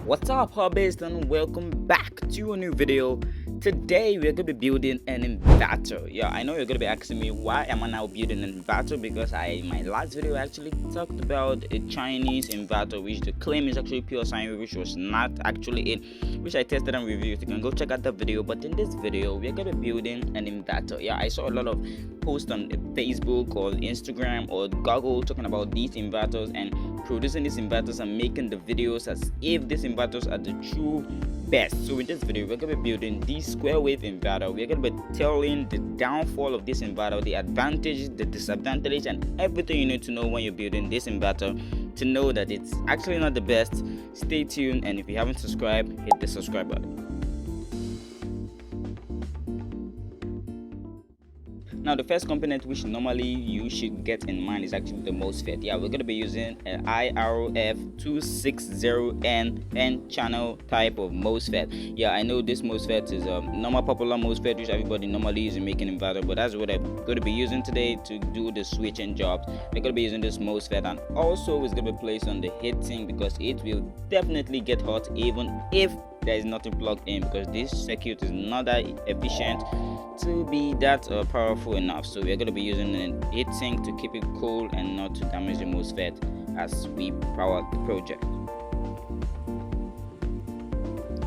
What's up, hobbies, and welcome back to a new video. Today we're going to be building an inverter. Yeah, I know you're going to be asking me why am I now building an inverter, because my last video actually talked about a Chinese inverter which the claim is actually pure sine, which was not actually it, which I tested and reviewed. You can go check out the video. But in this video we're going to be building an inverter. Yeah, I saw a lot of posts on Facebook or Instagram or Google talking about these inverters and producing these inverters and making the videos as if these inverters are the true best. So in this video we're going to be building this square wave inverter. We're going to be telling the downfall of this inverter, the advantages, the disadvantages, and everything you need to know when you're building this inverter to know that it's actually not the best. Stay tuned, and if you haven't subscribed, hit the subscribe button. Now, the first component which normally you should get in mind is actually the MOSFET. Yeah, we're going to be using an IRF260N N channel type of MOSFET. Yeah, I know this MOSFET is a normal popular MOSFET which everybody normally uses in making inverter, but that's what I'm going to be using today to do the switching jobs. We're going to be using this MOSFET, and also it's going to be placed on the heatsink because it will definitely get hot even if there is nothing plugged in, because this circuit is not that efficient to be that powerful enough. So we're going to be using a heatsink to keep it cool and not to damage the MOSFET as we power the project.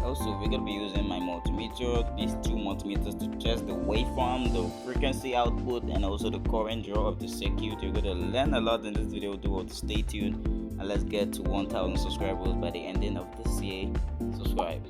Also, we're going to be using my multimeter, these two multimeters, to test the waveform, the frequency output, and also the current draw of the circuit. You're going to learn a lot in this video. Do stay tuned, and let's get to 1,000 subscribers by the ending of this year. Subscribe.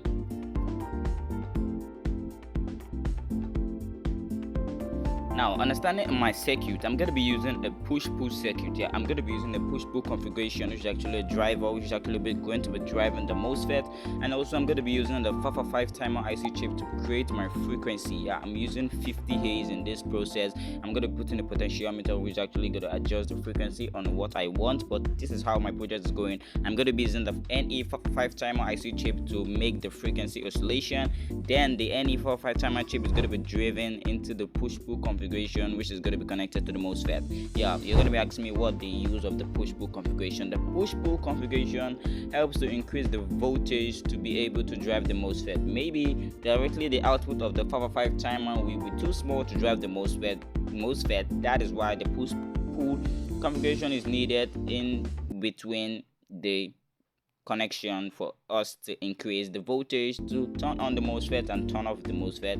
Now, understanding my circuit, I'm going to be using a push-pull circuit. Yeah, I'm going to be using a push-pull configuration, which is actually a driver, which is actually going to be driving the MOSFET. And also, I'm going to be using the 555 timer IC chip to create my frequency. Yeah, I'm using 50 Hz in this process. I'm going to put in a potentiometer, which is actually going to adjust the frequency on what I want. But this is how my project is going. I'm going to be using the NE555 timer IC chip to make the frequency oscillation. Then the NE455 timer chip is going to be driven into the push-pull configuration, which is going to be connected to the MOSFET. Yeah, you're going to be asking me what the use of the push-pull configuration. The push-pull configuration helps to increase the voltage to be able to drive the MOSFET. Maybe directly the output of the 555 timer will be too small to drive the MOSFET. That is why the push-pull configuration is needed in between the connection for us to increase the voltage, to turn on the MOSFET and turn off the MOSFET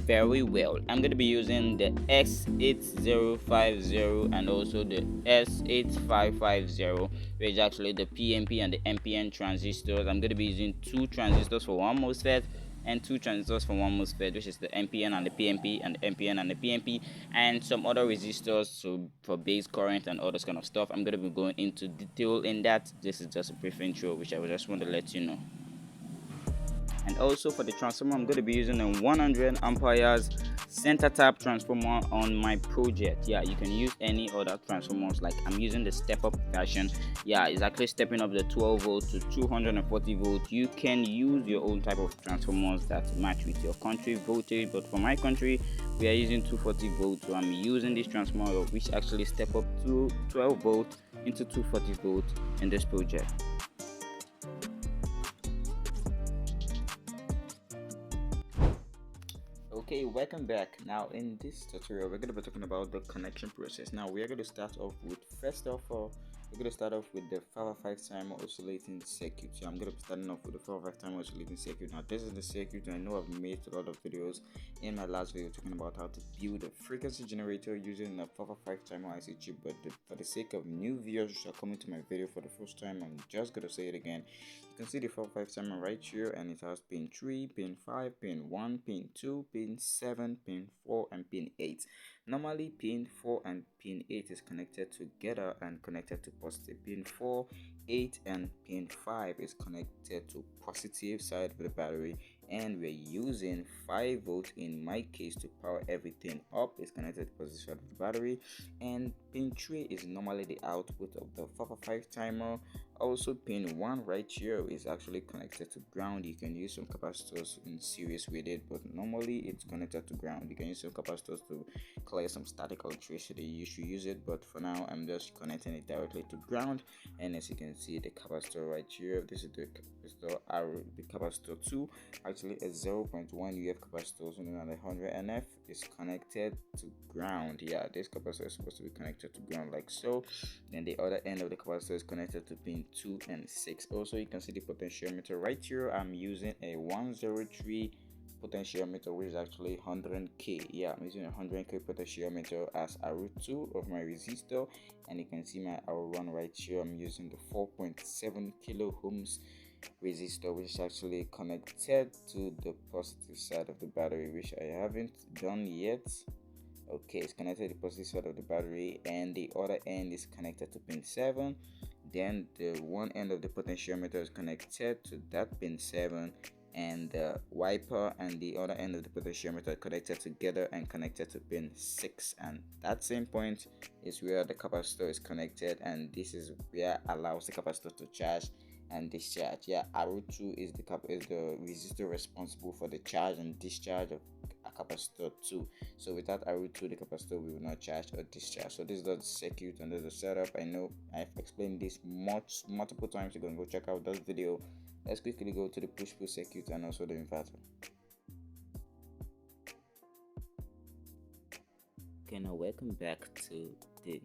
very well. I'm going to be using the S8050 and also the S8550, which is actually the PNP and the NPN transistors. I'm going to be using 2 transistors for one MOSFET and 2 transistors for one MOSFET, which is the NPN and the PNP, and the NPN and the PNP, and some other resistors for base current and all this kind of stuff. I'm going to be going into detail in that. This is just a brief intro which I just want to let you know. And also for the transformer, I'm going to be using a 100 amperes center tap transformer on my project. Yeah, you can use any other transformers, like I'm using the step up version. Yeah, it's actually stepping up the 12 volt to 240 volt. You can use your own type of transformers that match with your country voltage, but for my country we are using 240 volt, so I'm using this transformer which actually step up to 12 volt into 240 volt in this project. Okay, welcome back. Now in this tutorial we're going to be talking about the connection process. Now we are going to start off with, first of all, we're going to start off with the 555 timer oscillating circuit. So I'm going to be starting off with the 555 timer oscillating circuit. Now this is the circuit. I know I've made a lot of videos in my last video talking about how to build a frequency generator using a 555 timer IC chip, but for the sake of new viewers who are coming to my video for the first time, I'm just going to say it again. You can see the 555 timer right here, and it has pin 3, pin 5, pin 1, pin 2, pin 7, pin 4, and pin 8. Normally pin 4 and pin 8 is connected together and connected to positive. Pin 4, 8, and pin 5 is connected to positive side of the battery, and we're using 5 volts in my case to power everything up. It's connected to the positive side of the battery, and pin 3 is normally the output of the 555 timer Also, pin 1 right here is actually connected to ground. You can use some capacitors in series with it, but normally it's connected to ground. You can use some capacitors to clear some static electricity. You should use it, but for now I'm just connecting it directly to ground. And as you can see, the capacitor right here, this is the capacitor R, the capacitor 2, actually a 0.1 UF capacitor, so another 100 NF is connected to ground. Yeah, this capacitor is supposed to be connected to ground like so. Then the other end of the capacitor is connected to pin 2 and 6. Also, you can see the potentiometer right here. I'm using a 103 potentiometer, which is actually 100k. Yeah, I'm using a 100k potentiometer as a root 2 of my resistor, and you can see my R1 right here. I'm using the 4.7 kilo ohms resistor, which is actually connected to the positive side of the battery, which I haven't done yet. Okay, it's connected to the positive side of the battery, and the other end is connected to pin 7. Then the one end of the potentiometer is connected to that pin 7, and the wiper and the other end of the potentiometer are connected together and connected to pin 6. And that same point is where the capacitor is connected, and this is where allows the capacitor to charge and discharge. Yeah, R2 is the resistor responsible for the charge and discharge of a capacitor 2. So without R2, the capacitor will not charge or discharge. So this is the circuit and the setup. I know I've explained this multiple times. You can go check out that video. Let's quickly go to the push-pull circuit and also the inverter. Okay, now welcome back to the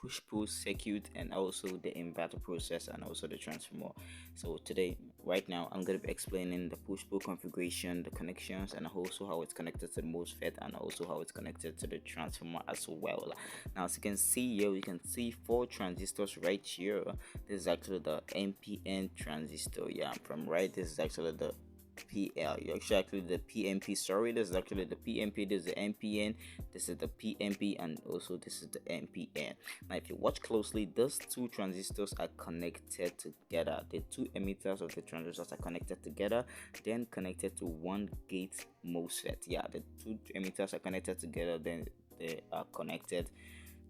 push-pull circuit and also the inverter process and also the transformer. So today, right now, I'm going to be explaining the push-pull configuration, the connections, and also how it's connected to the MOSFET and also how it's connected to the transformer as well. Now, as you can see here, you can see 4 transistors right here. This is actually the NPN transistor. Yeah, from right, this is actually the PL. You actually the PNP. Sorry, this is actually the PNP. This is the NPN. This is the PNP, and also this is the NPN. Now, if you watch closely, those 2 transistors are connected together. The 2 emitters of the transistors are connected together, then connected to one gate MOSFET. Yeah, the 2 emitters are connected together, then they are connected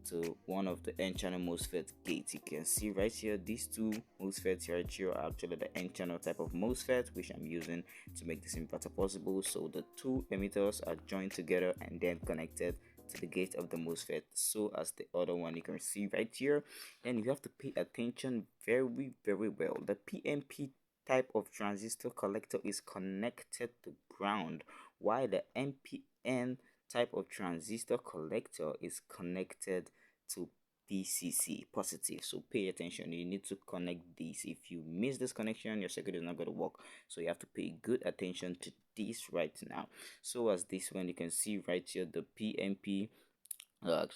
to one of the n-channel MOSFET gates. You can see right here, these 2 MOSFETs right here are actually the n-channel type of MOSFET, which I'm using to make this inverter possible. So the 2 emitters are joined together and then connected to the gate of the MOSFET, so as the other one you can see right here. And you have to pay attention very well. The PNP type of transistor collector is connected to ground, while the NPN type of transistor collector is connected to PCC positive. So pay attention, you need to connect these. If you miss this connection, your circuit is not going to work, so you have to pay good attention to this right now. So as this one, you can see right here, the PNP the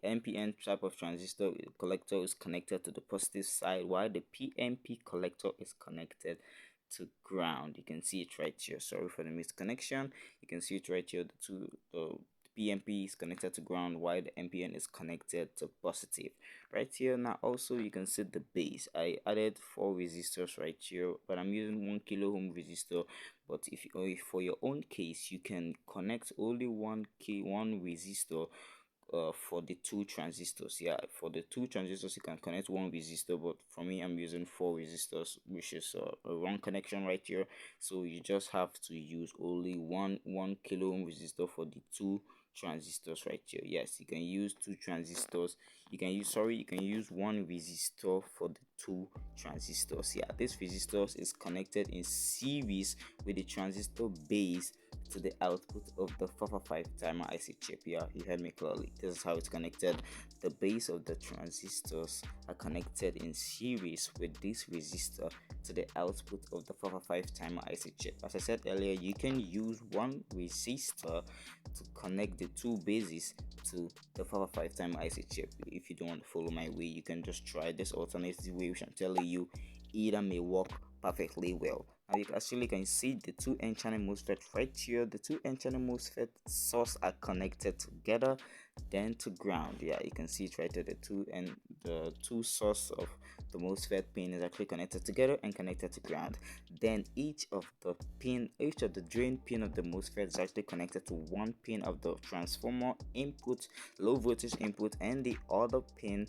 NPN type of transistor collector is connected to the positive side, while the PNP collector is connected to ground. You can see it right here. Sorry for the misconnection. You can see it right here. The PNP is connected to ground, while the NPN is connected to positive right here. Now also you can see the base. I added 4 resistors right here, but I'm using 1 kilo ohm resistor. But if for your own case, you can connect only 1 resistor for the 2 transistors. Yeah, for the 2 transistors you can connect 1 resistor, but for me I'm using 4 resistors, which is a wrong connection right here. So you just have to use only 1 kilo ohm resistor for the 2 transistors right here. Yes, you can use 2 transistors. You can use 1 resistor for the 2 transistors. Yeah, this resistor is connected in series with the transistor base to the output of the 455 timer IC chip. Yeah, you heard me clearly. This is how it's connected. The base of the transistors are connected in series with this resistor to the output of the 455 timer IC chip. As I said earlier, you can use 1 resistor to connect the 2 bases to the 455 timer IC chip. If you don't want to follow my way, you can just try this alternative way, which I'm telling you either may work perfectly well. Now you actually can see the two N channel MOSFET right here. The two N channel MOSFET source are connected together, then to ground. Yeah, you can see it right there. The two source of the MOSFET pin is actually connected together and connected to ground. Then each of the drain pin of the MOSFET is actually connected to one pin of the transformer input, low voltage input, and the other drain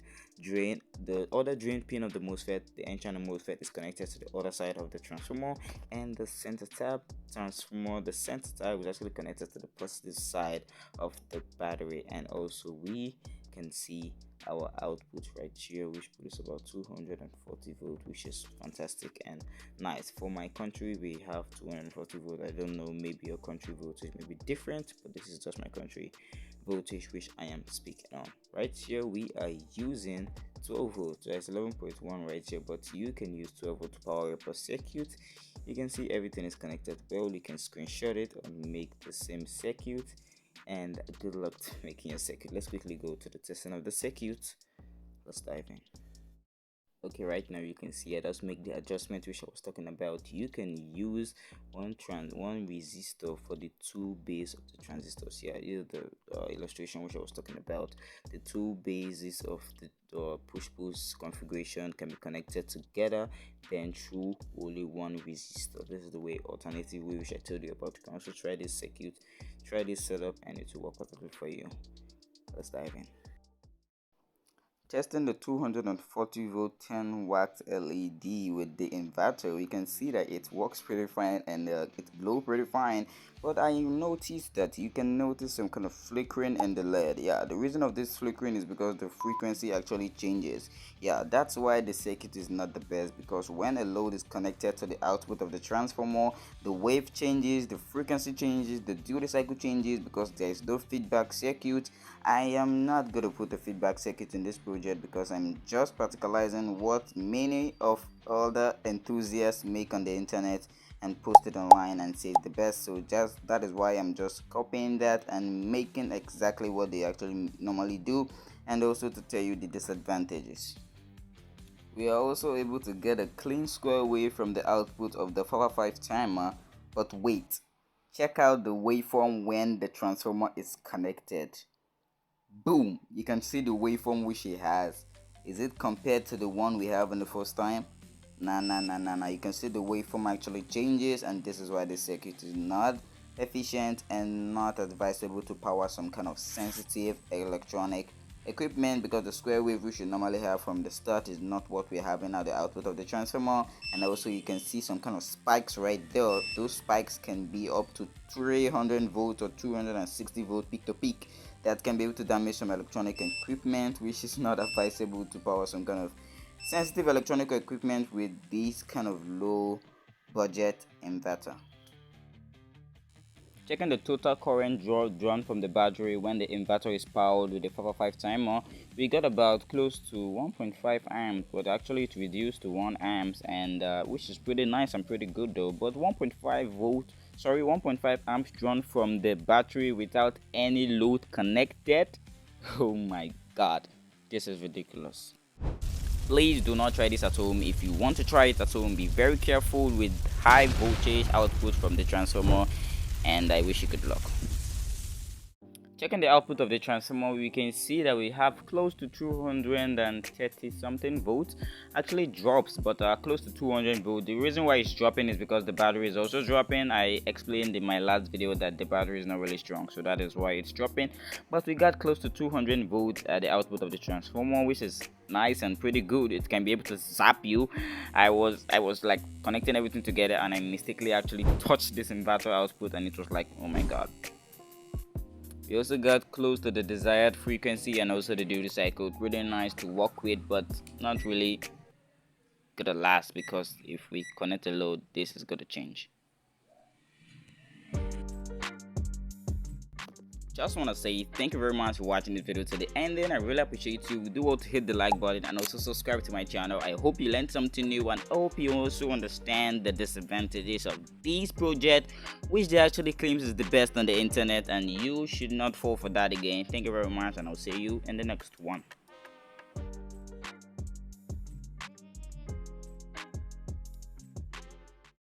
pin of the MOSFET, the N channel MOSFET, is connected to the other side of the transformer, and the center tab transformer, the center tab is actually connected to the positive side of the battery. And also we can see our output right here, which produces about 240 volt, which is fantastic and nice. For my country, we have 240 volt. I don't know, maybe your country voltage may be different, but this is just my country voltage which I am speaking on. Right here we are using 12 volts. There's 11.1 right here, but you can use 12 volt to power up a circuit. You can see everything is connected well. You can screenshot it and make the same circuit, and good luck to making your circuit. Let's quickly go to the testing of the circuit. Let's dive in. Okay, right now you can see I just make the adjustment which I was talking about. You can use one resistor for the two base of the transistors. Here is the illustration which I was talking about. The two bases of the push-pull configuration can be connected together, then through only one resistor. This is the alternative way which I told you about. You can also try this circuit, try this setup, and it will work perfectly for you. Let's dive in. Testing the 240 volt 10 watt LED with the inverter, we can see that it works pretty fine and it glows pretty fine. But I noticed that you can notice some kind of flickering in the LED. Yeah, the reason of this flickering is because the frequency actually changes. Yeah, that's why the circuit is not the best, because when a load is connected to the output of the transformer, the wave changes, the frequency changes, the duty cycle changes because there is no feedback circuit. I am not going to put the feedback circuit in this project because I'm just practicalizing what many of other enthusiasts make on the internet and post it online and say it's the best. So that is why I'm just copying that and making exactly what they actually normally do, and also to tell you the disadvantages. We are also able to get a clean square wave from the output of the 4x5 timer. But wait, check out the waveform when the transformer is connected. Boom, you can see the waveform which it has. Is it compared to the one we have in the first time? Nah. You can see the waveform actually changes, and this is why the circuit is not efficient and not advisable to power some kind of sensitive electronic equipment, because the square wave we should normally have from the start is not what we're having at the output of the transformer. And also you can see some kind of spikes right there. Those spikes can be up to 300 volts or 260 volt peak to peak. That can be able to damage some electronic equipment, which is not advisable to power some kind of sensitive electronic equipment with this kind of low budget inverter. Checking the total current drawn from the battery when the inverter is powered with the 4x5 timer, we got about close to 1.5 amps, but actually it reduced to 1 amps, and which is pretty nice and pretty good though. But 1.5 amps drawn from the battery without any load connected. Oh my god, this is ridiculous. Please do not try this at home. If you want to try it at home, be very careful with high voltage output from the transformer, and I wish you good luck. Checking the output of the transformer, we can see that we have close to 230 something volts. Actually drops, but close to 200 volts. The reason why it's dropping is because the battery is also dropping. I explained in my last video that the battery is not really strong, so that is why it's dropping. But we got close to 200 volts at the output of the transformer, which is nice and pretty good. It can be able to zap you. I was like connecting everything together, and I mistakenly actually touched this inverter output, and it was like, oh my god. We also got close to the desired frequency and also the duty cycle. Really nice to work with, but not really gonna last, because if we connect a load, this is gonna change. Just want to say thank you very much for watching this video to the ending. I really appreciate you. Do want to hit the like button and also subscribe to my channel. I hope you learned something new, and I hope you also understand the disadvantages of this project, which they actually claims is the best on the internet, and you should not fall for that again. Thank you very much, and I'll see you in the next one.